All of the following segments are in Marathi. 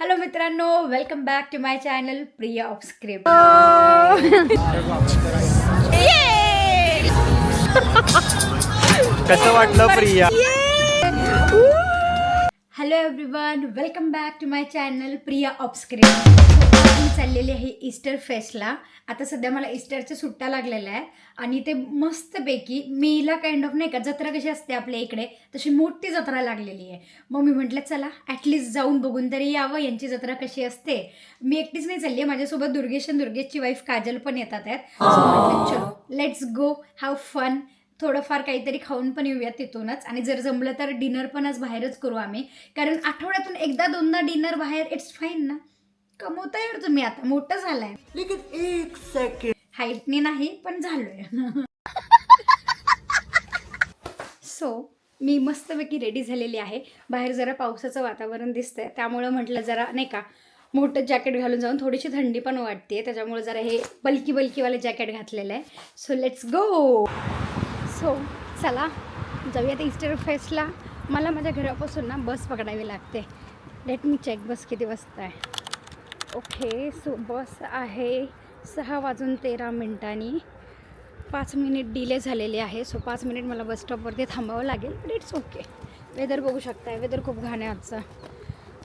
हॅलो मित्रांनो, welcome back to my channel Priya of script. कसं वाटलं Priya? Hello everyone, welcome back to my channel Priya of script. मी चाललेली आहे ईस्टर फेस्टला. आता सध्या मला ईस्टरच्या सुट्ट्या लागलेल्या आहेत आणि ते मस्तपैकी मेला काइंड ऑफ नाही का, जत्रा कशी असते आपल्या इकडे तशी मोठी जत्रा लागलेली आहे. मग मी म्हटलं चला ॲटलिस्ट जाऊन बघून तरी यावं यांची जत्रा कशी असते. मी एकटीच नाही चालली आहे, माझ्यासोबत दुर्गेश आणि दुर्गेशची वाईफ काजल पण येतात आहेत. सो म्हटलं चलो लेट्स गो हॅव फन. थोडंफार काहीतरी खाऊन पण येऊयात तिथूनच, आणि जर जमलं तर डिनर पण आज बाहेरच करू आम्ही, कारण आठवड्यातून एकदा दोनदा डिनर बाहेर इट्स फाईन ना. कमवता यार तुम्ही, आता मोठं झालंय. लेकिन एक सेकंड, हाईटनी नाही पण झालोय. सो मी मस्तपैकी रेडी झालेली आहे. बाहेर जरा पावसाचं वातावरण दिसतंय, त्यामुळं म्हटलं जरा नाही का मोठं जॅकेट घालून जाऊन, थोडीशी थंडी पण वाटते, त्याच्यामुळे जरा हे बल्कीवाले जॅकेट घातलेलं आहे. So let's go. सो चला जाऊया आता ईस्टर फेस्टला. मला माझ्या घरापासून ना बस पकडावी लागते. लेट मी चेक बस किती वाजता आहे. ओके, सो बस आहे 6:13. 5 मिनिट डिले झालेले आहे. सो 5 मिनिट मला बस स्टॉपवरती थांबावं लागेल, बट इट्स ओके. वेदर बघू शकताय, वेदर खूप घाण आहे आजचं.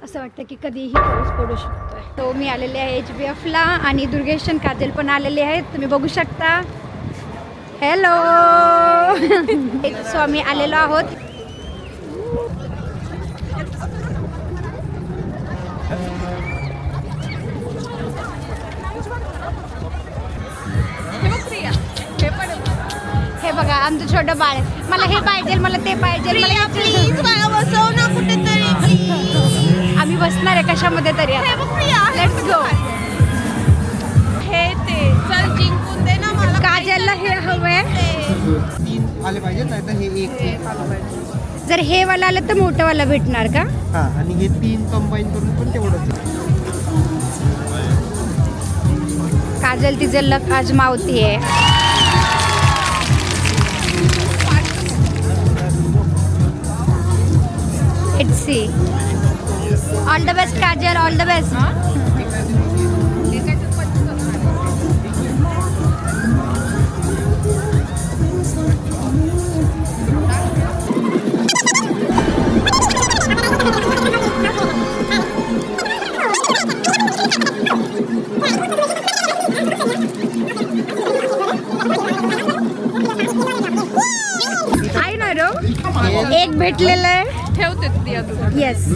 असं वाटतं की कधीही पाऊस पडू शकतो आहे. तो मी आलेले आहे HBFला, आणि दुर्गेश आणि काजल पण आलेले आहेत, तुम्ही बघू शकता. हॅलो. सो आम्ही आलेलो आहोत. हे बघा आमचं छोटं बाळ. मला हे पाहिजे, मला ते पाहिजे, मला प्लीज मला बसव ना कुठेतरी. आम्ही बसणार आहे कशामध्ये तरी. Let's go. हे ते चल जिंकून दे ना मला. काजलला हे हवंय. 3 आले पाहिजे, नाही तर हे एक आलं पाहिजे. जर हे वाला आलं तर मोठं वाला भेटणार का? हा, आणि हे 3 कंबाईन करून पण तेवढंच. काजल तिचं लक आजमावती आहे. Let's see. All the best, Kajal. All the best. I know. एक भेटलेलं आहे. ठेवते yes.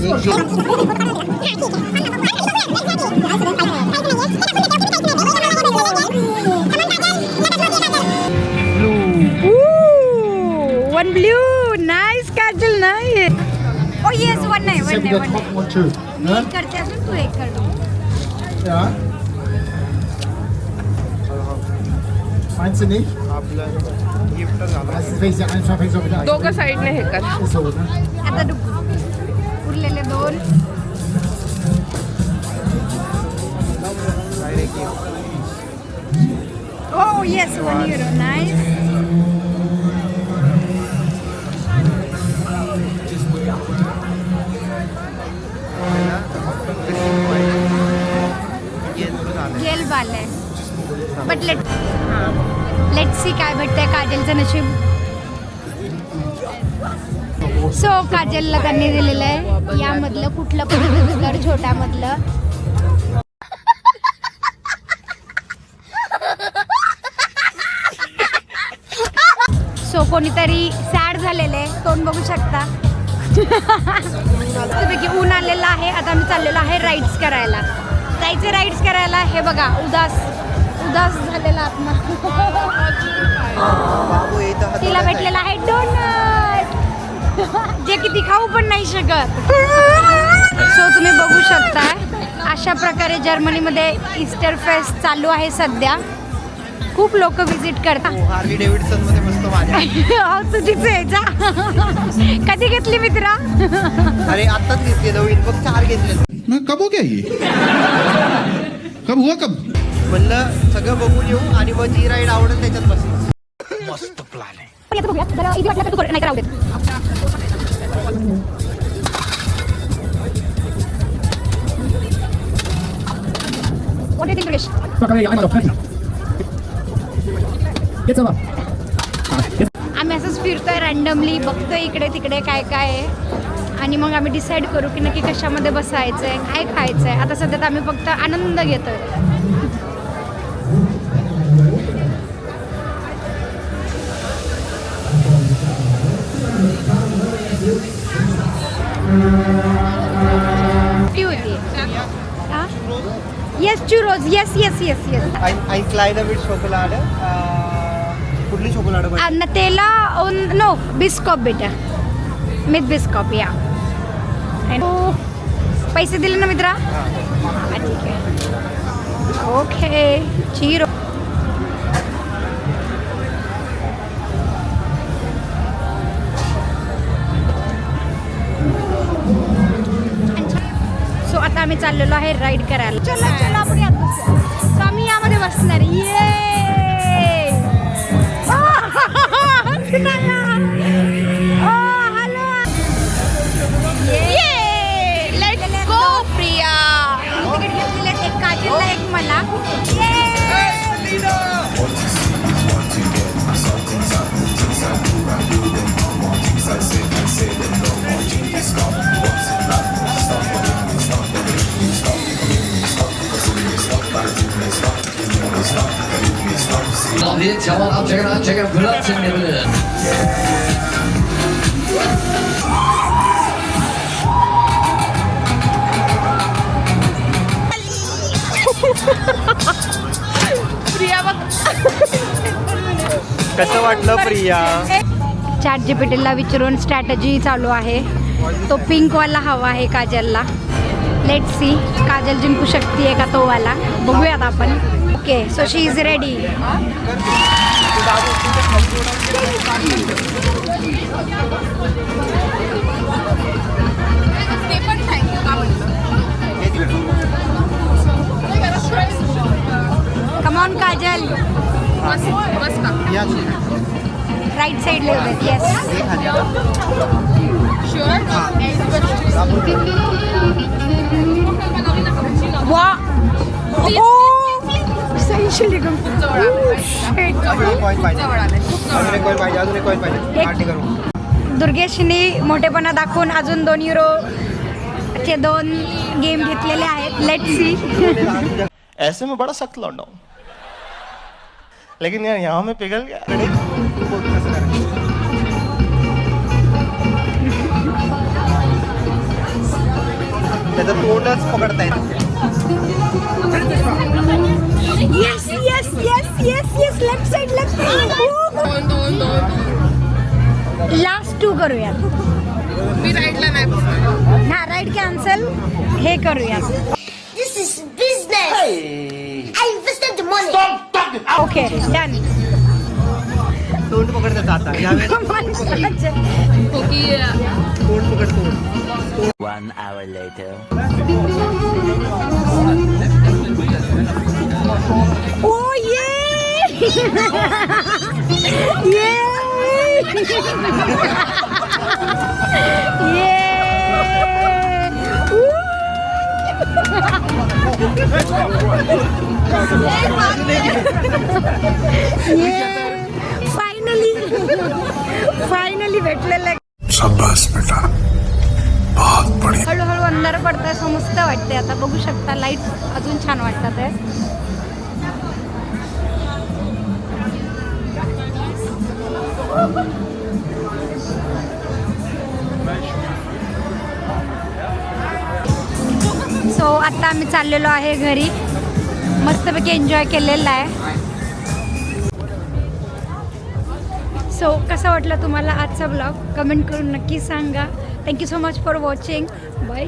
One blue. Nice kajal, nice. Oh yes, one नाही. मी करते असून तू एक कर. Meinst du nicht? गिफ्ट झालं. Das ist, wenn ich sie einfach fängst du wieder ein. दोघं साईडने हे कर. Ist so, ne? आता उरलेले 2. ओ येस, €1. नाइस. जेल बाल आहे, बट लेट्स सी काय भेटतंय काजलचं नशीब. सो काजलला त्यांनी दिलेलं आहे यामधलं कुठलं पण छोट्यामधलं. सो कोणीतरी सॅड झालेलं आहे, तोंड बघू शकता. मस्तपैकी ऊन आलेलं आहे. आता आम्ही चाललेलो आहे राईड्स करायला. जायचे राईड्स करायला. हे बघा उदास झालेला आत्मा. तिला भेटलेला आहे डोनट, जे की ती खाऊ पण नाही शकत. सो तुम्ही बघू शकता अशा प्रकारे जर्मनीमध्ये ईस्टर फेस्ट चालू आहे सध्या. खूप लोक विजिट करतात. हार्ली डेव्हिडसन मध्ये मस्त माझ्या. तुझीच आहे जा. कधी घेतली मित्रा? अरे आत्ताच घेतले, नवीन बघ 4 घेतले. कब हो गया ये? कब हुआ कब? म्हणलं सगळं बघून येऊ आणि मग जी राईड आवडेल त्याच्यात बस. मस्त प्लॅन आहे. What do you think, Krish? आम्ही असंच फिरतोय रँडमली, बघतोय इकडे तिकडे काय काय आहे आणि मग आम्ही डिसाईड करू की नक्की कशामध्ये बसायचं आहे, काय खायचं आहे. आता सध्यात आम्ही फक्त आनंद घेतोय. ती होती yes churros yes yes yes yes Ein kleiner mit Schokolade. कुठली शोकोलाड पाहिजे? Nutella no बिस्कॉप बेटा मित बिस्कॉप या पैसे दिले ना मित्रा हा, ठीक आहे ओके चिरो सो आता आम्ही चाललेलो आहे राईड करायला. चला चला आपण यात बसूया. So आम्ही यामध्ये बसणार ये लेट्स गो प्रिया. तिकीट घेतलेले एक काजलला एक मला. Hier, schau mal ab, check it out, Platz in der Mitte. Priya बघ कसं वाटलं प्रिया? चॅट जीपीटीला विचारून स्ट्रॅटजी चालू आहे. तो पिंकवाला हवा आहे काजलला. लेट सी काजल जिंकू शकते का तो वाला, बघूयात आपण. Okay so she is ready. Come on Kajal. या राईट साईडला येऊ येस. वा ओ सही शिलिगम. पॉईंट पाहिजे, अजून एक पॉईंट पाहिजे, अजून एक पॉईंट पाहिजे. पार्टी करू. दुर्गेशनी मोठेपणा दाखवून अजून 2 युरोचे 2 गेम घेतलेले आहेत. Let see. ऐसे में बड़ा सख्त लौंडा हूं, लेकिन यार यहाँ में पिघल गया. त्याचं तोंडच पकडता येतं. Yes yes yes yes yes left side left side. Last 2 करूया. मी राईटला नाही. हा राईट कॅन्सल. हे करूया. This is business. I invested the money. Okay done. तोंड पकडतात आता यावेळेस. तोंड पकड तोंड. 1 hour later. ओ ये ये ये फायनली भेटलेलं आहे. शाबाश बेटा, बहुत बढ़िया. हळूहळू अंधार पडतंय सो मस्त वाटते. आता बघू शकता लाईट अजून छान वाटतात आहे. सो आता आम्ही चाललेलो आहे घरी. मस्तपैकी एन्जॉय केलेला आहे. सो कसा वाटला तुम्हाला आजचा ब्लॉग कमेंट करून नक्की सांगा. Thank you so much for watching. Bye.